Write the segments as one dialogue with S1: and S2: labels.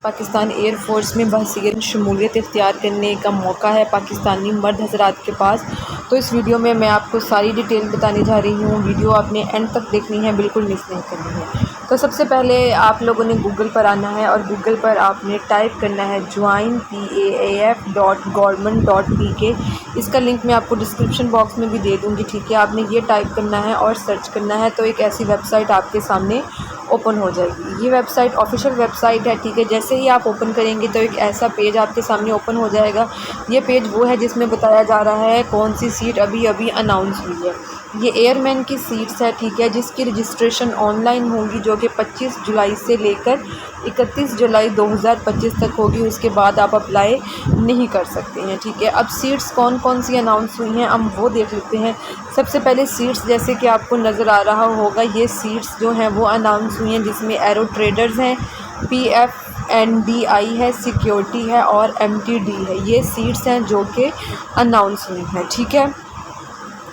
S1: Pakistan air force में बहसीरत शमूलियत इख्तियार करने का मौका है पाकिस्तानी मर्द हज़रात के पास। तो इस वीडियो में मैं आपको सारी डिटेल बताने जा रही हूँ। वीडियो आपने एंड तक देखनी है, बिल्कुल मिस नहीं करनी है। तो सबसे पहले आप लोगों ने गूगल पर आना है और गूगल पर आपने टाइप करना है joinpaaf.government.pk। इसका लिंक मैं आपको डिस्क्रिप्शन बॉक्स में भी दे दूँगी, ठीक है। आपने ये टाइप करना है और सर्च करना है, तो एक ऐसी वेबसाइट आपके सामने ओपन हो जाएगी। ये वेबसाइट ऑफिशियल वेबसाइट है, ठीक है। जैसे ही आप ओपन करेंगे तो एक ऐसा पेज आपके सामने ओपन हो जाएगा। ये पेज वो है जिसमें बताया जा रहा है कौन सी सीट अभी अभी अनाउंस हुई है। ये एयरमैन की सीट्स है, ठीक है, जिसकी रजिस्ट्रेशन ऑनलाइन होगी, जो कि 25 जुलाई से लेकर 31 जुलाई 2025 तक होगी। उसके बाद आप अप्लाई नहीं कर सकते हैं, ठीक है। अब सीट्स कौन कौन सी अनाउंस हुई हैं हम वो देख लेते हैं। सबसे पहले सीट्स जैसे कि आपको नज़र आ रहा होगा, ये सीट्स जो हैं वो अनाउंस हुई हैं, जिसमें एरो ट्रेडर्स हैं, PFNDI है, सिक्योरिटी है और MTD है। ये सीट्स हैं जो कि अनाउंस हुई हैं, ठीक है।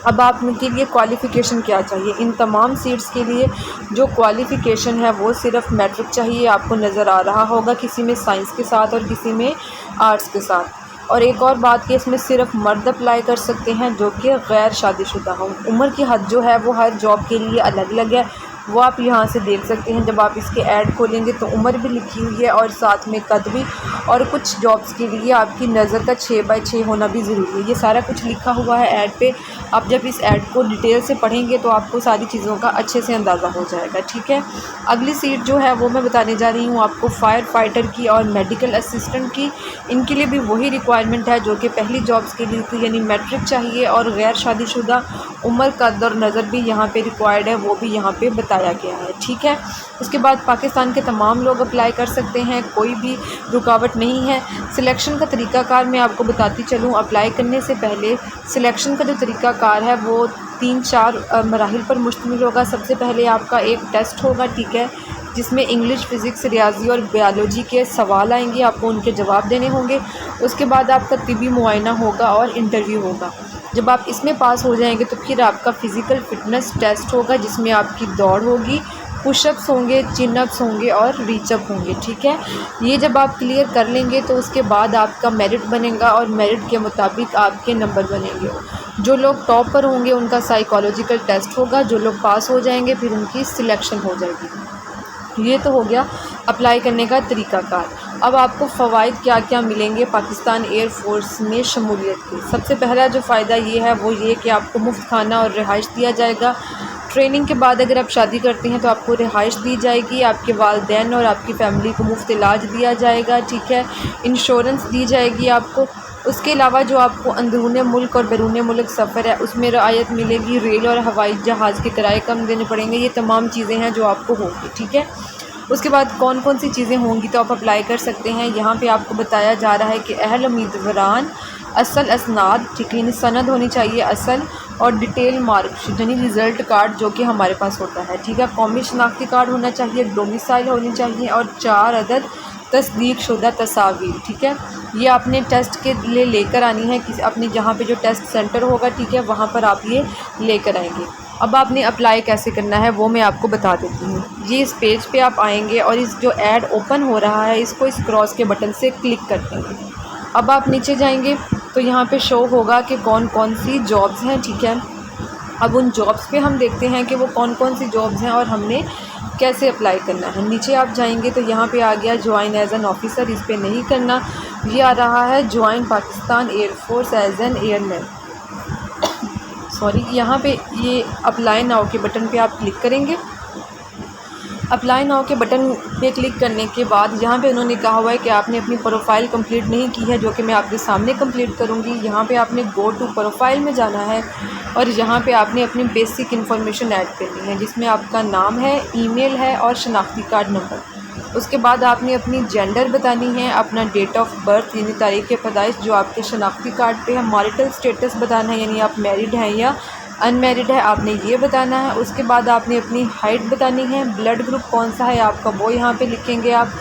S1: अब आपके लिए क्वालिफ़िकेशन क्या चाहिए? इन तमाम सीट्स के लिए जो क्वालिफ़िकेशन है वो सिर्फ मैट्रिक चाहिए। आपको नज़र आ रहा होगा किसी में साइंस के साथ और किसी में आर्ट्स के साथ। और एक और बात कि इसमें सिर्फ मर्द अप्लाई कर सकते हैं जो कि गैर शादीशुदा हों। उम्र की हद जो है वो हर जॉब के लिए अलग अलग है, वो आप यहाँ से देख सकते हैं। जब आप इसके ऐड खोलेंगे तो उम्र भी लिखी हुई है और साथ में कद भी, और कुछ जॉब्स के लिए आपकी नज़र का 6x6 होना भी ज़रूरी है। ये सारा कुछ लिखा हुआ है ऐड पे। आप जब इस ऐड को डिटेल से पढ़ेंगे तो आपको सारी चीज़ों का अच्छे से अंदाज़ा हो जाएगा, ठीक है। अगली सीट जो है वो मैं बताने जा रही हूँ आपको फायर फाइटर की और मेडिकल असिस्टेंट की। इनके लिए भी वही रिक्वायरमेंट है जो कि पहली जॉब्स के लिए थी, यानी मैट्रिक चाहिए और गैर शादीशुदा। उम्र, कद और नज़र भी यहाँ पे रिक्वायर्ड है, वो भी यहाँ पे बताया गया है, ठीक है। उसके बाद पाकिस्तान के तमाम लोग अप्लाई कर सकते हैं, कोई भी रुकावट नहीं है। सिलेक्शन का तरीक़ाकार मैं आपको बताती चलूँ। अप्लाई करने से पहले सिलेक्शन का जो तरीक़ाकार है वो 3-4 मराहिल पर मुश्तमिल होगा। सबसे पहले आपका एक टेस्ट होगा, ठीक है, जिसमें इंग्लिश, फ़िज़िक्स, रियाजी और बायोलॉजी के सवाल आएंगे, आपको उनके जवाब देने होंगे। उसके बाद आपका तिबी मुआयना होगा और इंटरव्यू होगा। जब आप इसमें पास हो जाएंगे तो फिर आपका फ़िज़िकल फ़िटनेस टेस्ट होगा, जिसमें आपकी दौड़ होगी, पुशअप्स होंगे, चिनअप्स होंगे और रीचअप होंगे, ठीक है। ये जब आप क्लियर कर लेंगे तो उसके बाद आपका मेरिट बनेगा और मेरिट के मुताबिक आपके नंबर बनेंगे। जो लोग टॉप पर होंगे उनका साइकोलॉजिकल टेस्ट होगा, जो लोग पास हो जाएंगे फिर उनकी सिलेक्शन हो जाएगी। ये तो हो गया अप्लाई करने का तरीक़ाकार। अब आपको फ़वाइद क्या क्या मिलेंगे पाकिस्तान एयर फोर्स में शमूलियत के। सबसे पहला जो फ़ायदा ये है वो ये कि आपको मुफ्त खाना और रिहाइश दिया जाएगा। ट्रेनिंग के बाद अगर आप शादी करते हैं तो आपको रिहाइश दी जाएगी, आपके वालिदैन और आपकी फ़ैमिली को मुफ्त इलाज दिया जाएगा, ठीक है। इंश्योरेंस दी जाएगी आपको। उसके अलावा जो आपको अंदरूनी मुल्क और बैरून मुल्क सफ़र है उसमें रियायत मिलेगी। रेल और हवाई जहाज़ के किराए कम देने पड़ेंगे। ये तमाम चीज़ें हैं जो आपको होंगी, ठीक है। उसके बाद कौन कौन सी चीज़ें होंगी तो आप अप्लाई कर सकते हैं। यहाँ पे आपको बताया जा रहा है कि अहल उम्मीदवारान असल असनाद, ठीक है, सनद होनी चाहिए असल, और डिटेल मार्कशीट यानी रिज़ल्ट कार्ड जो कि हमारे पास होता है, ठीक है। कौमी शनाख्ती कार्ड होना चाहिए, डोमिसाइल होनी चाहिए और 4 अदद तस्दीक शुदा तस्वीर, ठीक है। ये आपने टेस्ट के लिए लेकर आनी है कि अपनी जहाँ पे जो टेस्ट सेंटर होगा, ठीक है, वहाँ पर आप ये लेकर आएंगे। अब आपने अप्लाई कैसे करना है वो मैं आपको बता देती हूँ। ये इस पेज पे आप आएंगे और इस जो ऐड ओपन हो रहा है इसको इस क्रॉस के बटन से क्लिक कर देंगे। अब आप नीचे जाएंगे तो यहाँ पे शो होगा कि कौन कौन सी जॉब्स हैं, ठीक है। अब उन जॉब्स पे हम देखते हैं कि वो कौन कौन सी जॉब्स हैं और हमने कैसे अप्लाई करना है। नीचे आप जाएंगे तो यहाँ पे आ गया ज्वाइन एज एन ऑफिसर, इस पर नहीं करना। ये आ रहा है join Pakistan air force as an airman, sorry. यहाँ पे ये अप्लाई नाउ के बटन पे आप क्लिक करेंगे। अप्लाई नाउ के बटन पे क्लिक करने के बाद यहाँ पे उन्होंने कहा हुआ है कि आपने अपनी प्रोफाइल कंप्लीट नहीं की है, जो कि मैं आपके सामने कंप्लीट करूँगी। यहाँ पे आपने गो टू प्रोफाइल में जाना है और यहाँ पे आपने अपनी बेसिक इन्फॉर्मेशन ऐड करनी है, जिसमें आपका नाम है, ईमेल है और शनाख्ती कार्ड नंबर। उसके बाद आपने अपनी जेंडर बतानी है, अपना डेट ऑफ बर्थ यानी तारीख़ पैदाइश जो आपके शनाख्ती कार्ड पे है, मैरिटल स्टेटस बताना है यानी आप मैरिड हैं या अनमैरिड है, आपने ये बताना है। उसके बाद आपने अपनी हाइट बतानी है, ब्लड ग्रुप कौन सा है आपका वो यहाँ पे लिखेंगे आप।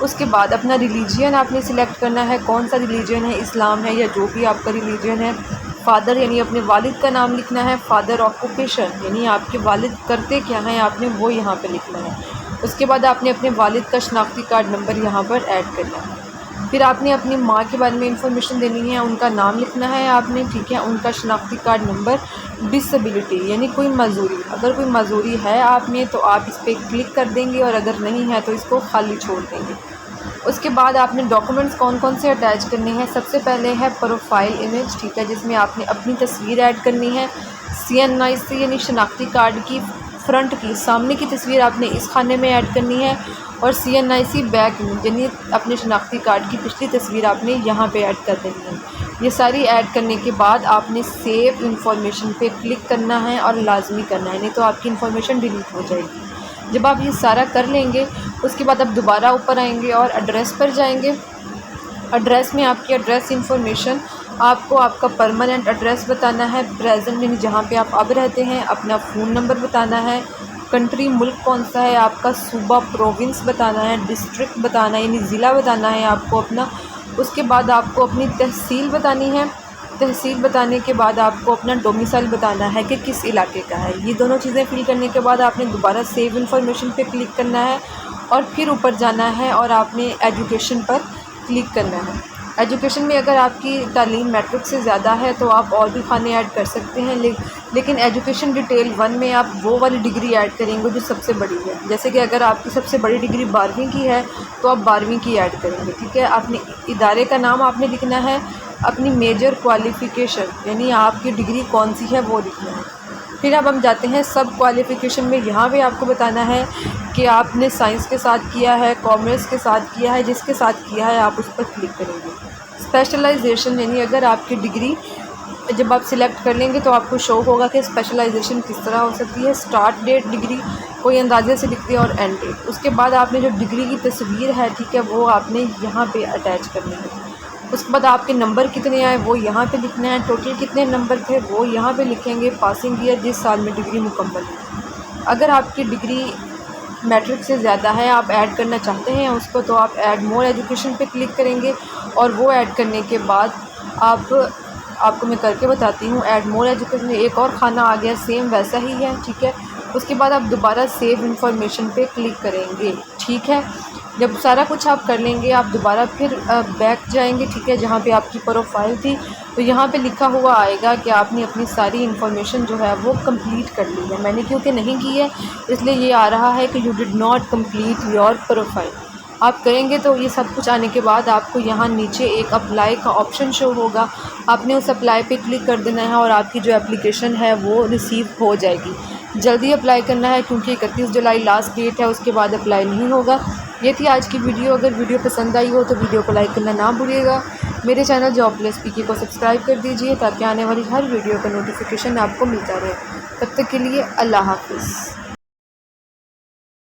S1: उसके बाद अपना रिलीजियन आपने सिलेक्ट करना है, कौन सा रिलीजियन है, इस्लाम है या जो भी आपका रिलीजियन है। फ़ादर यानी अपने वालिद का नाम लिखना है। फ़ादर ऑक्यूपेशन यानी आपके वालिद करते क्या हैं आपने वो यहाँ पे लिखना है। उसके बाद आपने अपने वालिद का शनाख्ती कार्ड नंबर यहाँ पर ऐड करना है। फिर आपने अपनी माँ के बारे में इंफॉर्मेशन देनी है, उनका नाम लिखना है आपने, ठीक है, उनका शनाख्ती कार्ड नंबर, डिसेबिलिटी यानी कोई मजूरी, अगर कोई मजूरी है आप में तो आप इस पर क्लिक कर देंगे और अगर नहीं है तो इसको खाली छोड़ देंगे। उसके बाद आपने डॉक्यूमेंट्स कौन कौन से अटैच करने हैं। सबसे पहले है प्रोफाइल इमेज, ठीक है, जिसमें आपने अपनी तस्वीर ऐड करनी है। CNIC यानी शनाख्ती कार्ड की फ्रंट की सामने की तस्वीर आपने इस खाने में ऐड करनी है और CNIC बैक में यानी अपने शनाख्ती कार्ड की पिछली तस्वीर आपने यहाँ पे ऐड कर देनी है। ये सारी ऐड करने के बाद आपने सेव इंफॉर्मेशन पे क्लिक करना है और लाजमी करना है, नहीं तो आपकी इन्फॉर्मेशन डिलीट हो जाएगी। जब आप ये सारा कर लेंगे उसके बाद आप दोबारा ऊपर आएंगे और एड्रेस पर जाएंगे। एड्रेस में आपकी एड्रेस इंफॉर्मेशन, आपको आपका परमानेंट एड्रेस बताना है, प्रेजेंट यानी जहाँ पे आप अब रहते हैं, अपना फ़ोन नंबर बताना है, कंट्री मुल्क कौन सा है आपका, सूबा प्रोविंस बताना है, डिस्ट्रिक्ट बताना है यानी ज़िला बताना है आपको अपना। उसके बाद आपको अपनी तहसील बतानी है। तहसील बताने के बाद आपको अपना डोमिसाइल बताना है कि किस इलाके का है। ये दोनों चीज़ें फिल करने के बाद आपने दोबारा सेव इंफॉर्मेशन पे क्लिक करना है और फिर ऊपर जाना है और आपने एजुकेशन पर क्लिक करना है। एजुकेशन में अगर आपकी तालीम मैट्रिक से ज़्यादा है तो आप और भी खाने ऐड कर सकते हैं, लेकिन एजुकेशन डिटेल 1 में आप वो वाली डिग्री ऐड करेंगे जो सबसे बड़ी है। जैसे कि अगर आपकी सबसे बड़ी डिग्री 12वीं की है तो आप 12वीं की ऐड करेंगे, ठीक है। अपने इदारे का नाम आपने लिखना है, अपनी मेजर क्वालिफ़िकेशन यानी आपकी डिग्री कौन सी है वो लिखना है। फिर अब हम जाते हैं सब क्वालिफ़िकेशन में। यहाँ पे आपको बताना है कि आपने साइंस के साथ किया है, कॉमर्स के साथ किया है, जिसके साथ किया है आप उस पर क्लिक करेंगे। स्पेशलाइजेशन यानी अगर आपकी डिग्री जब आप सिलेक्ट कर लेंगे तो आपको शो होगा कि स्पेशलाइजेशन किस तरह हो सकती है। स्टार्ट डेट डिग्री कोई अंदाजे से लिखते हैं और एंड डेट। उसके बाद आपने जो डिग्री की तस्वीर है, ठीक है, वो आपने यहाँ पे अटैच करनी है। उसके बाद आपके नंबर कितने आए वो यहाँ पे लिखना है, टोटल कितने नंबर थे वो यहाँ पे लिखेंगे, पासिंग ईयर जिस साल में डिग्री मुकम्मल है। अगर आपकी डिग्री मैट्रिक से ज़्यादा है, आप ऐड करना चाहते हैं उसको, तो आप ऐड मोर एजुकेशन पे क्लिक करेंगे और वो ऐड करने के बाद आपको मैं करके बताती हूँ। ऐड मोर एजुकेशन में एक और खाना आ गया, सेम वैसा ही है, ठीक है। उसके बाद आप दोबारा सेव इंफॉर्मेशन पे क्लिक करेंगे, ठीक है। जब सारा कुछ आप कर लेंगे आप दोबारा फिर बैक जाएंगे, ठीक है, जहाँ पे आपकी प्रोफाइल थी, तो यहाँ पे लिखा हुआ आएगा कि आपने अपनी सारी इन्फॉर्मेशन जो है वो कंप्लीट कर ली है। मैंने क्योंकि नहीं की है इसलिए ये आ रहा है कि you did not complete your profile. आप करेंगे तो ये सब कुछ आने के बाद आपको यहाँ नीचे एक अप्लाई का ऑप्शन शो होगा, आपने उस अप्लाई पे क्लिक कर देना है और आपकी जो एप्लीकेशन है वो रिसीव हो जाएगी। जल्दी अप्लाई करना है क्योंकि 31 जुलाई लास्ट डेट है, उसके बाद अप्लाई नहीं होगा। ये थी आज की वीडियो। अगर वीडियो पसंद आई हो तो वीडियो को लाइक करना ना भूलिएगा। मेरे चैनल जॉबलेस पीके को सब्सक्राइब कर दीजिए ताकि आने वाली हर वीडियो का नोटिफिकेशन आपको मिलता रहे। तब तक के लिए अल्लाह हाफ़िज़।